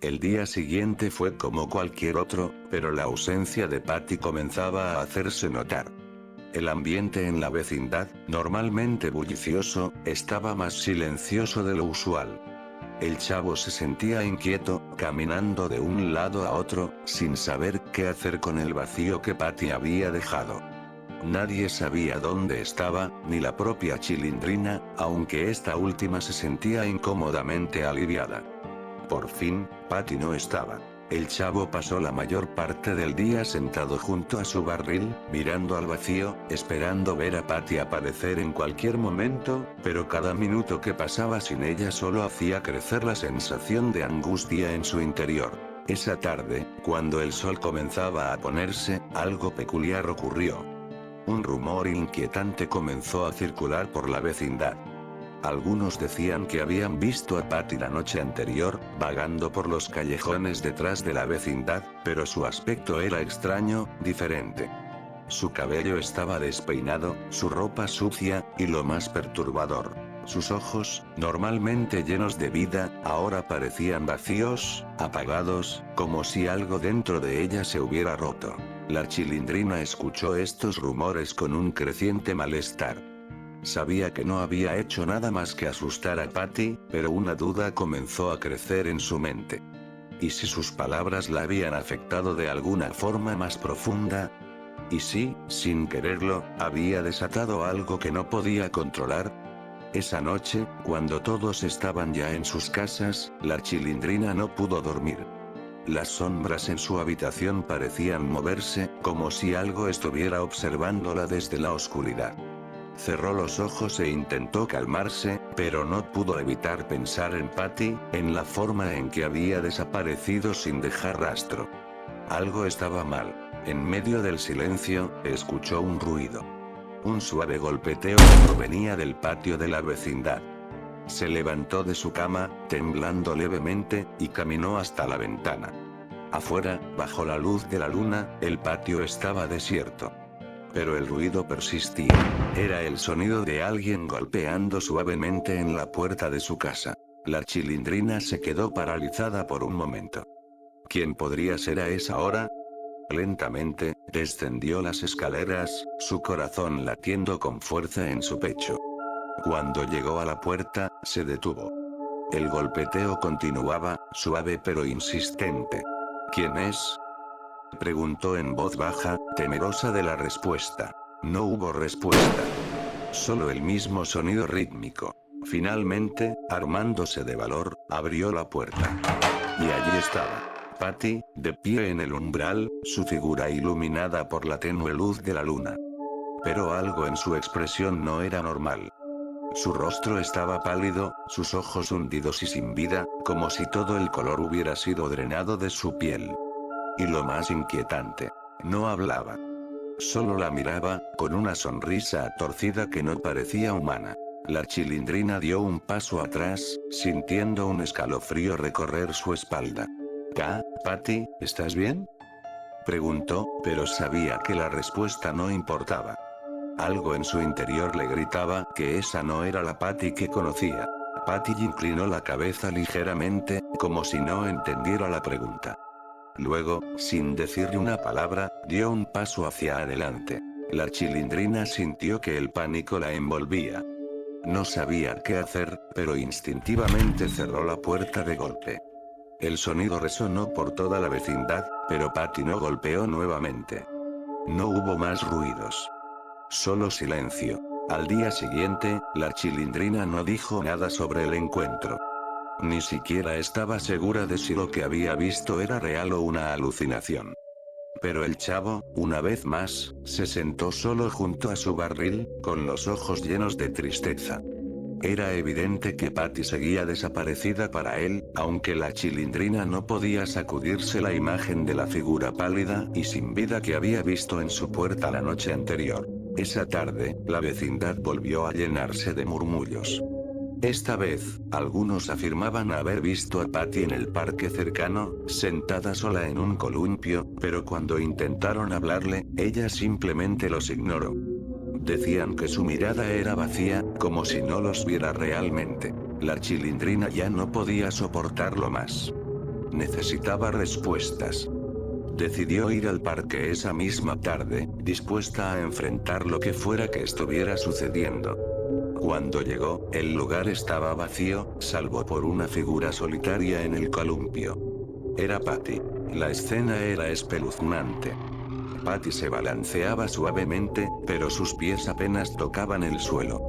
El día siguiente fue como cualquier otro, pero la ausencia de Patty comenzaba a hacerse notar. El ambiente en la vecindad, normalmente bullicioso, estaba más silencioso de lo usual. El chavo se sentía inquieto, caminando de un lado a otro, sin saber qué hacer con el vacío que Patty había dejado. Nadie sabía dónde estaba, ni la propia Chilindrina, aunque esta última se sentía incómodamente aliviada. Por fin, Patty no estaba. El chavo pasó la mayor parte del día sentado junto a su barril, mirando al vacío, esperando ver a Patty aparecer en cualquier momento, pero cada minuto que pasaba sin ella solo hacía crecer la sensación de angustia en su interior. Esa tarde, cuando el sol comenzaba a ponerse, algo peculiar ocurrió. Un rumor inquietante comenzó a circular por la vecindad. Algunos decían que habían visto a Patty la noche anterior, vagando por los callejones detrás de la vecindad, pero su aspecto era extraño, diferente. Su cabello estaba despeinado, su ropa sucia, y lo más perturbador, sus ojos, normalmente llenos de vida, ahora parecían vacíos, apagados, como si algo dentro de ella se hubiera roto. La Chilindrina escuchó estos rumores con un creciente malestar. Sabía que no había hecho nada más que asustar a Patty, pero una duda comenzó a crecer en su mente. ¿Y si sus palabras la habían afectado de alguna forma más profunda? ¿Y si, sin quererlo, había desatado algo que no podía controlar? Esa noche, cuando todos estaban ya en sus casas, la Chilindrina no pudo dormir. Las sombras en su habitación parecían moverse, como si algo estuviera observándola desde la oscuridad. Cerró los ojos e intentó calmarse, pero no pudo evitar pensar en Patty, en la forma en que había desaparecido sin dejar rastro. Algo estaba mal. En medio del silencio, escuchó un ruido. Un suave golpeteo que provenía del patio de la vecindad. Se levantó de su cama, temblando levemente, y caminó hasta la ventana. Afuera, bajo la luz de la luna, el patio estaba desierto. Pero el ruido persistía. Era el sonido de alguien golpeando suavemente en la puerta de su casa. La Chilindrina se quedó paralizada por un momento. ¿Quién podría ser a esa hora? Lentamente, descendió las escaleras, su corazón latiendo con fuerza en su pecho. Cuando llegó a la puerta, se detuvo. El golpeteo continuaba, suave pero insistente. ¿Quién es?, preguntó en voz baja, temerosa de la respuesta. No hubo respuesta. Solo el mismo sonido rítmico. Finalmente, armándose de valor, abrió la puerta. Y allí estaba Patty, de pie en el umbral, su figura iluminada por la tenue luz de la luna. Pero algo en su expresión no era normal. Su rostro estaba pálido, sus ojos hundidos y sin vida, como si todo el color hubiera sido drenado de su piel. Y lo más inquietante, no hablaba. Solo la miraba, con una sonrisa torcida que no parecía humana. La Chilindrina dio un paso atrás, sintiendo un escalofrío recorrer su espalda. Patty, ¿estás bien?, preguntó, pero sabía que la respuesta no importaba. Algo en su interior le gritaba que esa no era la Patty que conocía. Patty inclinó la cabeza ligeramente, como si no entendiera la pregunta. Luego, sin decirle una palabra, dio un paso hacia adelante. La Chilindrina sintió que el pánico la envolvía. No sabía qué hacer, pero instintivamente cerró la puerta de golpe. El sonido resonó por toda la vecindad, pero Patty no golpeó nuevamente. No hubo más ruidos. Solo silencio. Al día siguiente, la Chilindrina no dijo nada sobre el encuentro. Ni siquiera estaba segura de si lo que había visto era real o una alucinación. Pero el chavo, una vez más, se sentó solo junto a su barril, con los ojos llenos de tristeza. Era evidente que Patty seguía desaparecida para él, aunque la Chilindrina no podía sacudirse la imagen de la figura pálida y sin vida que había visto en su puerta la noche anterior. Esa tarde, la vecindad volvió a llenarse de murmullos. Esta vez, algunos afirmaban haber visto a Patty en el parque cercano, sentada sola en un columpio, pero cuando intentaron hablarle, ella simplemente los ignoró. Decían que su mirada era vacía, como si no los viera realmente. La Chilindrina ya no podía soportarlo más. necesitaba respuestas. Decidió ir al parque esa misma tarde, dispuesta a enfrentar lo que fuera que estuviera sucediendo. Cuando llegó, el lugar estaba vacío, salvo por una figura solitaria en el columpio. Era Patty. La escena era espeluznante. Patty se balanceaba suavemente, pero sus pies apenas tocaban el suelo.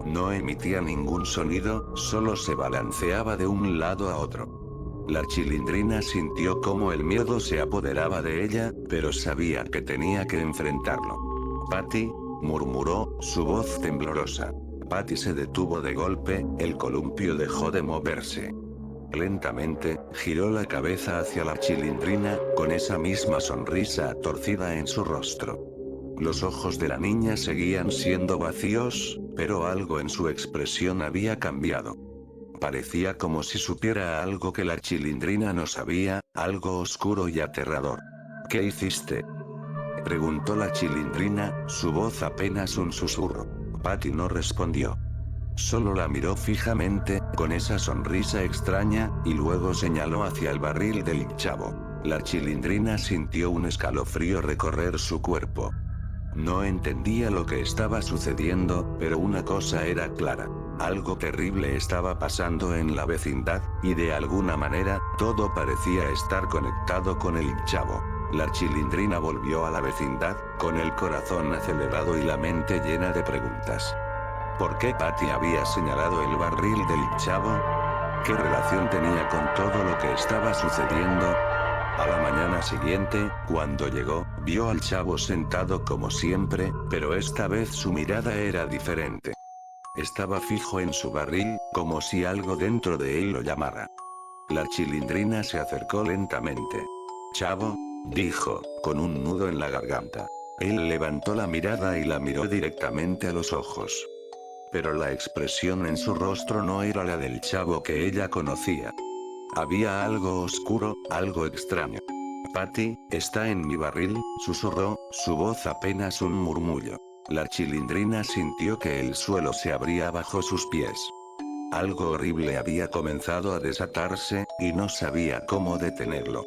No emitía ningún sonido, solo se balanceaba de un lado a otro. La Chilindrina sintió cómo el miedo se apoderaba de ella, pero sabía que tenía que enfrentarlo. «Patty», murmuró, su voz temblorosa. Patty se detuvo de golpe, el columpio dejó de moverse. Lentamente, giró la cabeza hacia la Chilindrina, con esa misma sonrisa torcida en su rostro. Los ojos de la niña seguían siendo vacíos, pero algo en su expresión había cambiado. Parecía como si supiera algo que la Chilindrina no sabía, algo oscuro y aterrador. «¿Qué hiciste?», preguntó la Chilindrina, su voz apenas un susurro. Patty no respondió. Solo la miró fijamente, con esa sonrisa extraña, y luego señaló hacia el barril del chavo. La Chilindrina sintió un escalofrío recorrer su cuerpo. No entendía lo que estaba sucediendo, pero una cosa era clara. Algo terrible estaba pasando en la vecindad, y de alguna manera, todo parecía estar conectado con el chavo. La Chilindrina volvió a la vecindad, con el corazón acelerado y la mente llena de preguntas. ¿Por qué Patty había señalado el barril del chavo? ¿Qué relación tenía con todo lo que estaba sucediendo? A la mañana siguiente, cuando llegó, vio al chavo sentado como siempre, pero esta vez su mirada era diferente. Estaba fijo en su barril, como si algo dentro de él lo llamara. La Chilindrina se acercó lentamente. «Chavo», dijo, con un nudo en la garganta. Él levantó la mirada y la miró directamente a los ojos. Pero la expresión en su rostro no era la del chavo que ella conocía. Había algo oscuro, algo extraño. «Patty, está en mi barril», susurró, su voz apenas un murmullo. La Chilindrina sintió que el suelo se abría bajo sus pies. Algo horrible había comenzado a desatarse, y no sabía cómo detenerlo.